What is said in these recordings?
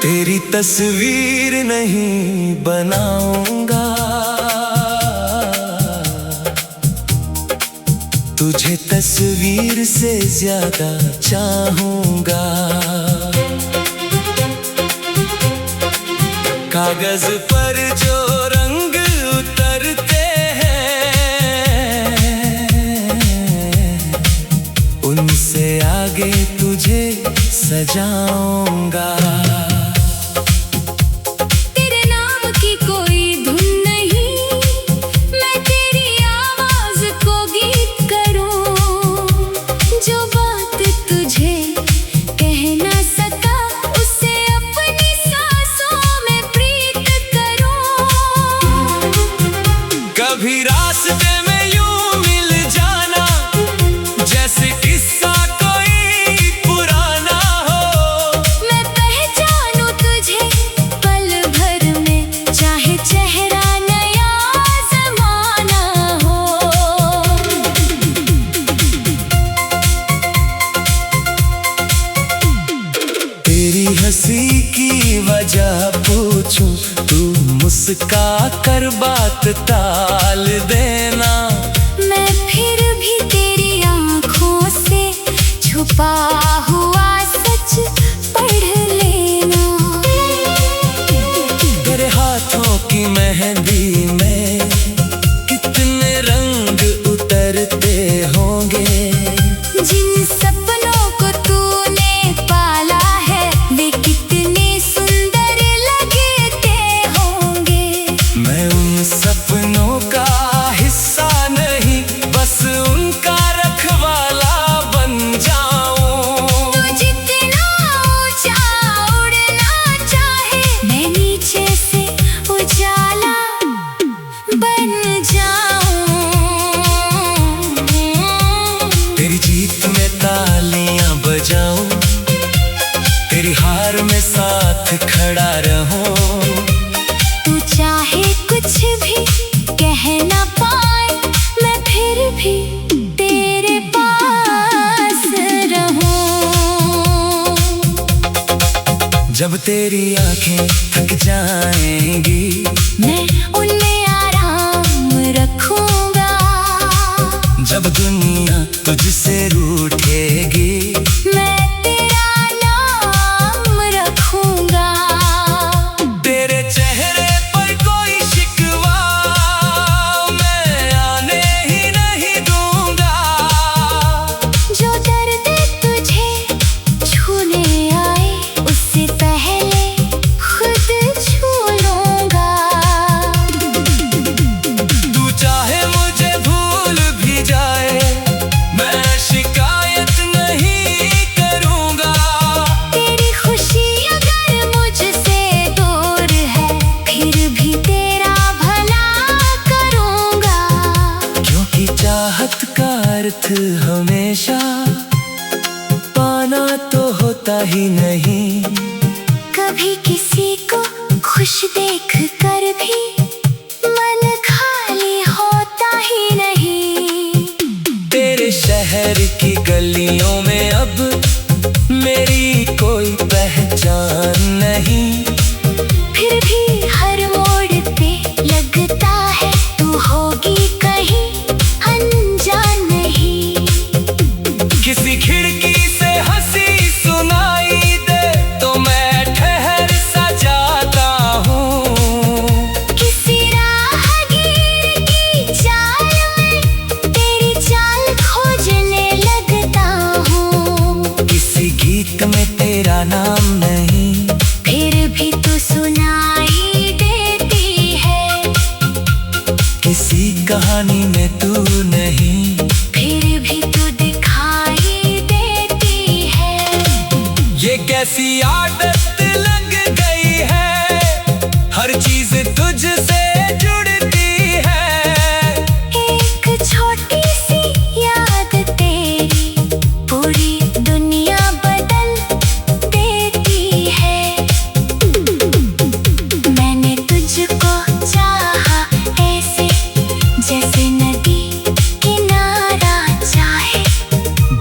तेरी तस्वीर नहीं बनाऊंगा, तुझे तस्वीर से ज्यादा चाहूंगा। कागज पर जो रंग उतरते हैं, उनसे आगे तुझे सजाऊंगा। कभी रास्ते में यूं मिल जाना, जैसे किस्सा कोई पुराना हो। मैं पहचानूं तुझे पल भर में, चाहे चेहरा नया ज़माना हो। तेरी हंसी की वजह पूछूं, तू मुस्का कर बात टाल देना। मैं फिर भी तेरी आँखों से छुपा हुआ सच पढ़ लेना। तेरे हाथों की मेहंदी में कितने रंग उतरते होंगे। जिन सपनों को तूने पाला है, वे कितने सुंदर लगते होंगे। मैं उन सपनों का हिस्सा नहीं, बस उनका रखवाला बन जाऊं। तू जितना ऊंचा उड़ना चाहे, मैं नीचे से उजाला बन जाऊं। तेरी जीत में तालियां बजाऊं, तेरी हार में साथ खड़ा रहूं। तू चाहे कुछ भी कह ना पाए, मैं फिर भी तेरे पास रहूं। जब तेरी आंखें थक जाएंगी, मैं उनमें आराम रखूंगा। जब दुनिया तुझसे रूठेगी, मैं तेरा नाम रखूंगा। तेरे चेहरे पर कोई शिकवा मैं आने ही नहीं दूंगा। जो दर्द तुझे छूने आए, उससे पहले खुद छू लूंगा। तू चाहे मुझे भूल भी जाए, मैं शिकायत नहीं करूंगा। तेरी खुशी अगर मुझसे दूर है, फिर भी तेरा भला करूंगा। क्योंकि चाहत का अर्थ हमेशा पाना तो होता ही नहीं। कभी किसी को खुश देख कर भी मन खाली होता ही नहीं। तेरे शहर की गलियों में अब मेरी कोई पहचान नहीं। फिर भी हर मोड़ पे लगता है तू होगी कहीं अनजान नहीं। किसी खिड़की से हंसी सुनाई दे तो मैं ठहर सा जाता हूँ। कहानी में तू नहीं, फिर भी तू दिखाई देती है। ये कैसी आदत लग गई है, हर चीज तुझसे जुड़ती है। एक छोटी सी याद तेरी पूरी दुनिया बदल देती है। मैंने तुझको चाहा ऐसे जैसे नदी किनारा चाहे,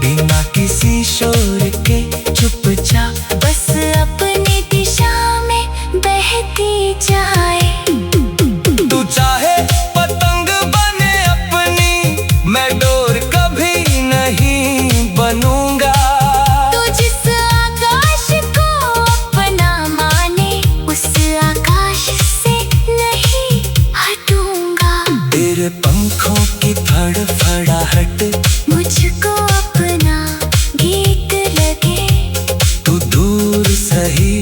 बिना किसी शोर के चुपचाप बस अपनी दिशा में बहती जाए। तू चाहे पतंग बने अपनी, मैं डोर कभी नहीं बनूंगा। तू जिस आकाश को अपना माने, उस आकाश से नहीं हटूंगा। तेरे पंखों की फड़फड़ाहट मुझको अपना गीत लगे, तू दूर सही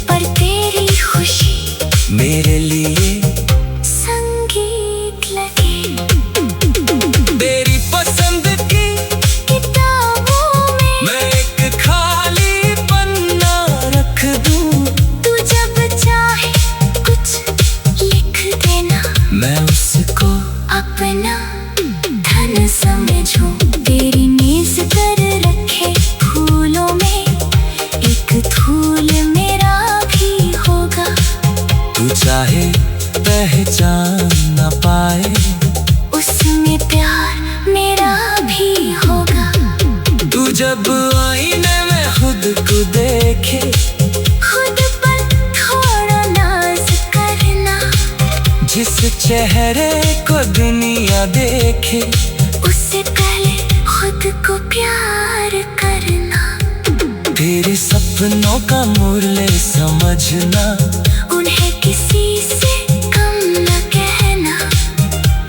पर तेरी खुशी मेरे लिए संगीत लगे। तेरी पसंद की किताबों में मैं एक खाली पन्ना रख दूं, तू जब चाहे कुछ लिख देना, मैं उसको अपना धन समझूं। तेरी मेज पर रखे फूलों में एक धूल मेरा भी होगा। तू चाहे पहचान न पाए, उसमें प्यार मेरा भी होगा। तू जब आईने में खुद को देखे, खुद पर थोड़ा नाज करना, जिस चेहरे को दुनिया देखे, उससे पहले खुद को प्यार करना। तेरे सपनों का मूल्य समझना, उन्हें किसी से कम न कहना,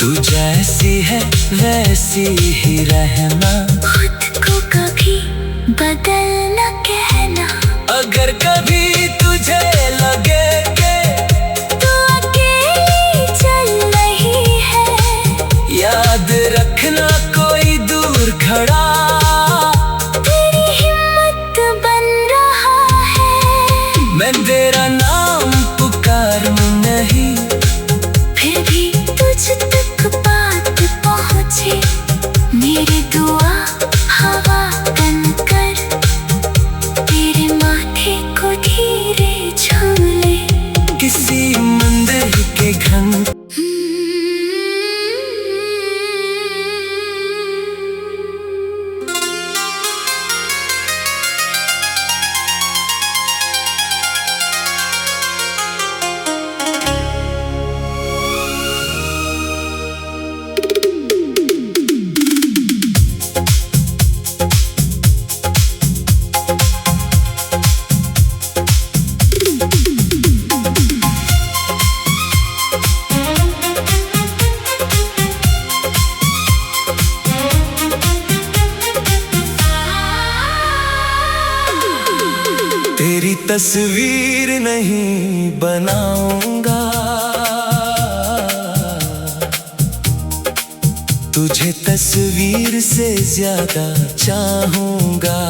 तू जैसी है वैसी ही रहना। खुद को कभी बदल न कहना। अगर कभी तुझे लगे कि तू अकेली चल रही है, याद रखना कोई दूर खड़ा तेरी हिम्मत बन रहा है। मैं तेरा नाम पुकारूं नहीं, फिर भी तुझ तक बात पहुँचे, मेरी दुआ हवा बनकर तेरे माथे को धीरे छू ले। किसी मंदिर के घंटे तेरी तस्वीर नहीं बनाऊंगा, तुझे तस्वीर से ज्यादा चाहूंगा।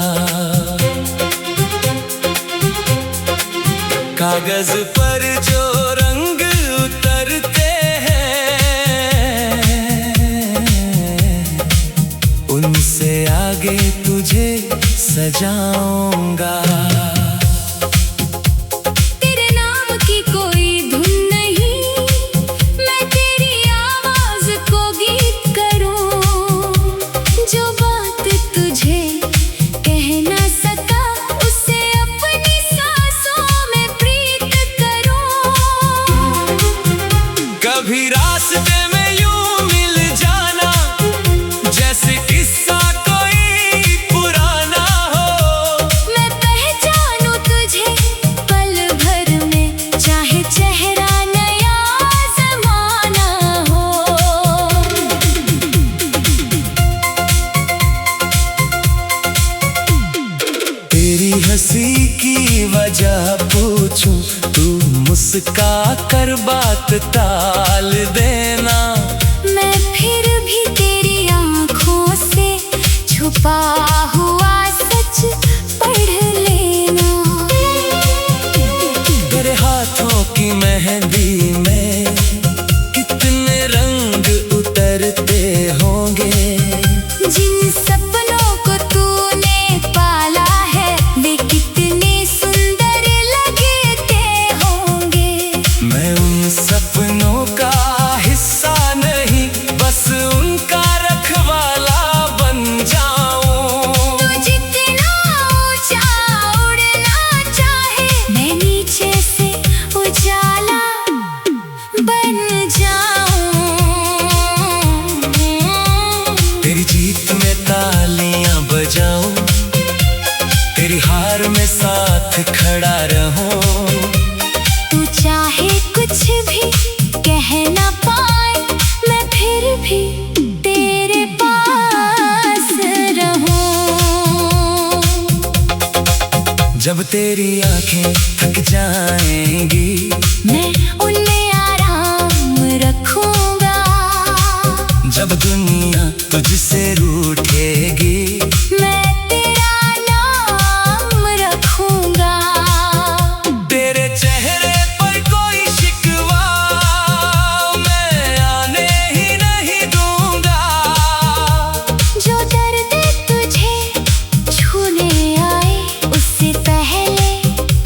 कागज पर जो रंग उतरते हैं, उनसे आगे तुझे सजाऊंगा। तेरे नाम की कोई धुन नहीं, मैं तेरी आवाज को गीत करूं। जो बात तुझे कह ना सका, उसे अपनी सांसों में प्रीत करूं। कभी रास्ते में यूं मिल जाना, जैसे किस्सा कोई पुराना हो। मैं पहचानूं तुझे पल भर में, चाहे चेहरा नया ज़माना हो। तेरी हंसी की वजह पूछूं, तू मुस्का कर बात टाल देना। मैं दफा हुआ सच पढ़ लेना। तेरे हाथों की मेहंदी में कितने रंग उतरते होंगे। जिन सपनों को तूने पाला है वे कितने सुंदर लगते होंगे। मैं उन सपनों का हिस्सा नहीं, बस उनका रखवाला बन जाऊं। तू जितना ऊंचा उड़ना चाहे मैं नीचे से उजाला बन जाऊं। तेरी जीत में तालियां बजाऊं, तेरी हार में साथ खड़ा रहूं। तू चाहे कुछ भी कह ना पाए मैं फिर भी तेरे पास रहूं। जब तेरी आंखें थक जाएंगी मैं उनमें आराम रखूंगा। जब दुनिया तुझसे रूठेगी मैं तेरा नाम रखूंगा। तेरे चेहरे पर कोई शिकवा मैं आने ही नहीं दूंगा। जो दर्द तुझे छूने आए उससे पहले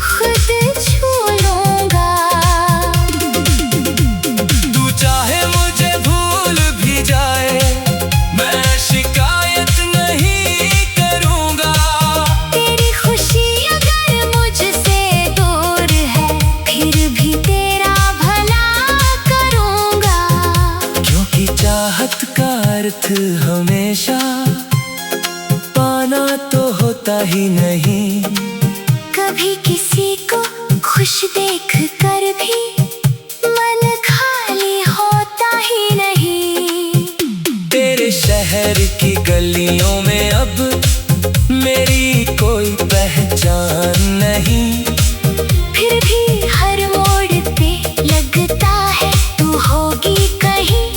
खुद छू लूंगा। तू चाहे मुझे भूल भी जाए मैं शिकायत नहीं करूंगा। तेरी खुशी अगर मुझसे दूर है फिर भी तेरा भला करूंगा। क्योंकि चाहत का अर्थ हमेशा पाना तो होता ही नहीं। कभी किसी को खुश देख कर भी मन खाली होता ही नहीं। तेरे शहर की गलियों में अब मेरी कोई पहचान नहीं। फिर भी हर मोड़ पे लगता है तू होगी कहीं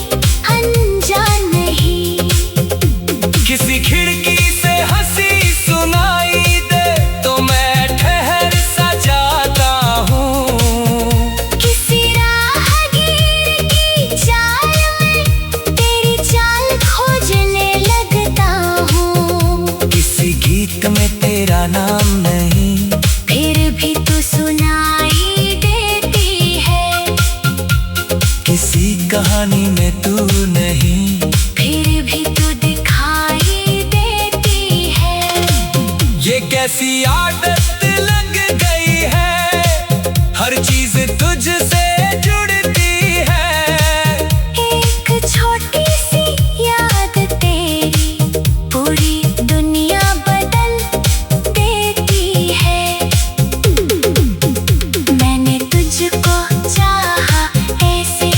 अनजान नहीं। किसी खिड़की से हंसी सुनाई दे तो मैं ठहर सा जाता हूँ। किसी राहगीर की चाल में तेरी चाल खोजने लगता हूँ। किसी गीत में तेरा नाम नहीं, फिर भी तू सुनाई देती है। किसी कहानी में तू नहीं, फिर भी तू दिखाई देती है। ये कैसी आदत लग गई है, हर चीज तुझसे जुड़ती है। एक छोटी सी याद तेरी पूरी दुनिया बदल देती है। मैंने तुझको चाहा ऐसे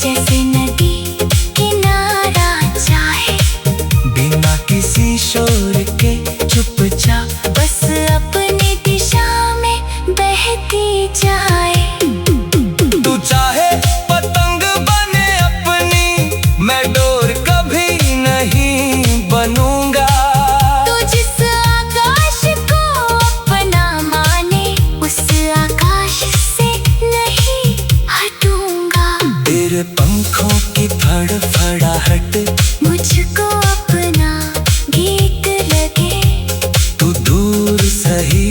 जैसे नदी किनारा चाहे। बिना किसी शोर के चुपचाप बस अपनी दिशा में बहती जाए। तू चाहे पतंग बने अपनी, मैं डोर कभी नहीं बनूंगा। तू जिस आकाश को अपना माने उस आकाश से नहीं हटूंगा। तेरे पंखों की फड़फड़ाहट मुझको अपना गीत लगे। तू दूर सही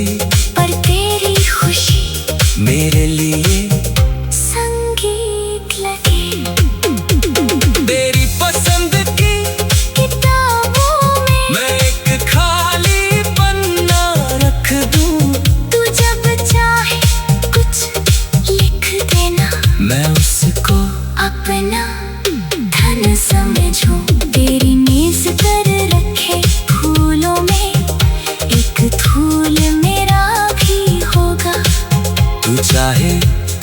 पर तेरी खुशी मेरे लिए संगीत लगे। तेरी पसंद की किताबों में मैं एक खाली पन्ना रख दूं। तू जब चाहे कुछ लिख देना। मैं उसको अपना धन समझूं। तेरी मेज पर रखे फूलों में एक फूल मेरा भी होगा। तू चाहे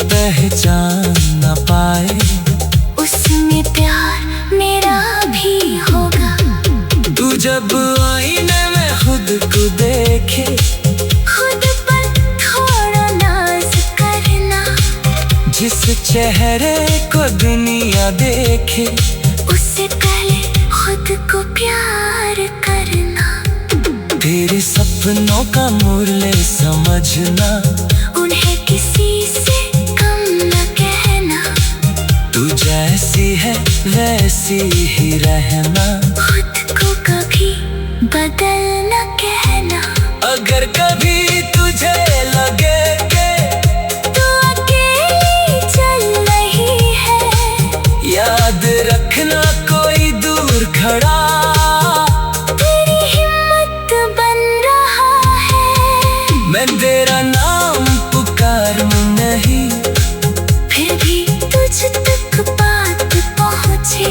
पहचान न पाए उसमें प्यार मेरा भी होगा। तू जब आईने में खुद को देखे खुद पर थोड़ा नाज करना। जिस चेहरे को दुनिया देखे उससे पहले खुद को प्यार करना। सपनों का मूल्य समझना, उन्हें किसी से कम न कहना। तू जैसी है वैसी ही रहना, खुद को कभी बदल न कहना। अगर कभी तुझे लगे कि तू अकेली चल रही है, याद रखना कोई दूर खड़ा तेरी हिम्मत बन रहा है। मैं तेरा नाम पुकारूं नहीं, फिर भी तुझ तक बात पहुँचे।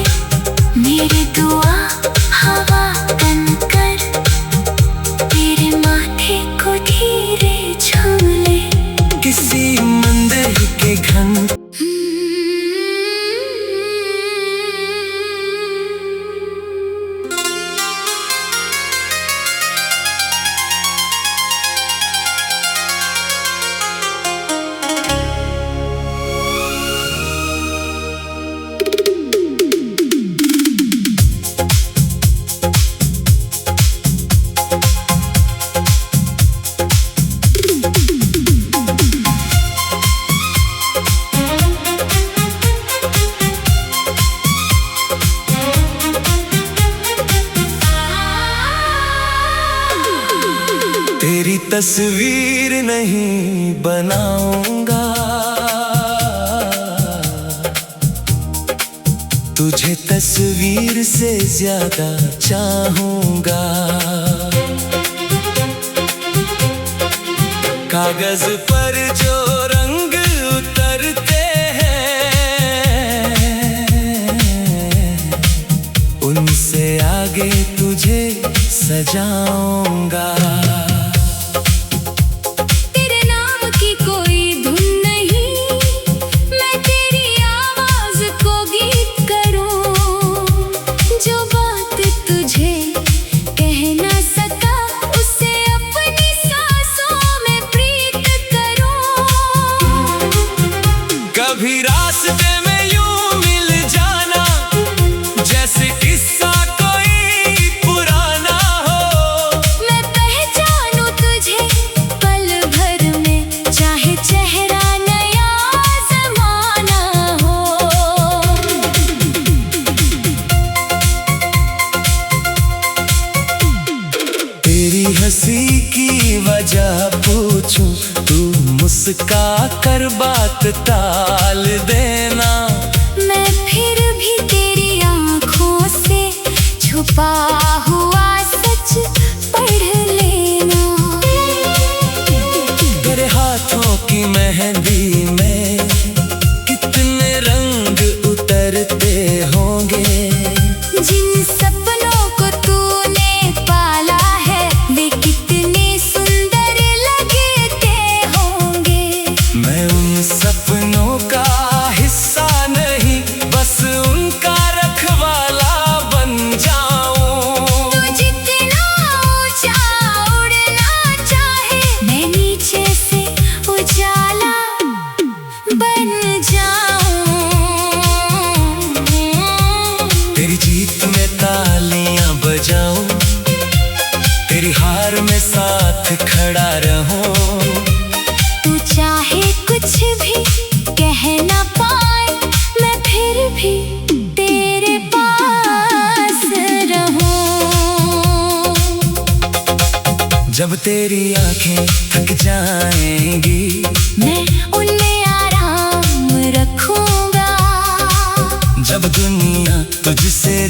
मेरी दुआ हवा बनकर तेरे माथे को धीरे छू ले। किसी मंदिर के घंटे तेरी तस्वीर नहीं बनाऊंगा, तुझे तस्वीर से ज्यादा चाहूंगा। कागज पर जो रंग उतरते हैं, उनसे आगे तुझे सजाऊंगा। कभी रास्ते में यूं मिल जाना, जैसे किस्सा कोई पुराना हो। मैं पहचानूं तुझे पल भर में, चाहे चेहरा नया ज़माना हो। तेरी हंसी की वजह पूछूं, तू मुस्का कर बात टाल देना। मैं फिर भी तेरी आँखों से छुपा हुआ सच पढ़ लेना। तेरे हाथों की मेहंदी में कितने रंग उतरते होंगे। जिन सपनों को तूने पाला है, वे कितने सुंदर लगते होंगे। मैं उन सपनों का हिस्सा नहीं, बस उनका रखवाला बन जाऊं। तू जितना ऊंचा उड़ना चाहे, मैं नीचे से उजाला बन जाऊं। तेरी जीत में तालियां बजाऊं, तेरी हार में साथ खड़ा रहूं। तू चाहे कुछ भी कह ना पाए, मैं फिर भी तेरे पास रहूं। जब तेरी आंखें थक जाएंगी, मैं उनमें आराम रखूंगा। जब दुनिया तुझसे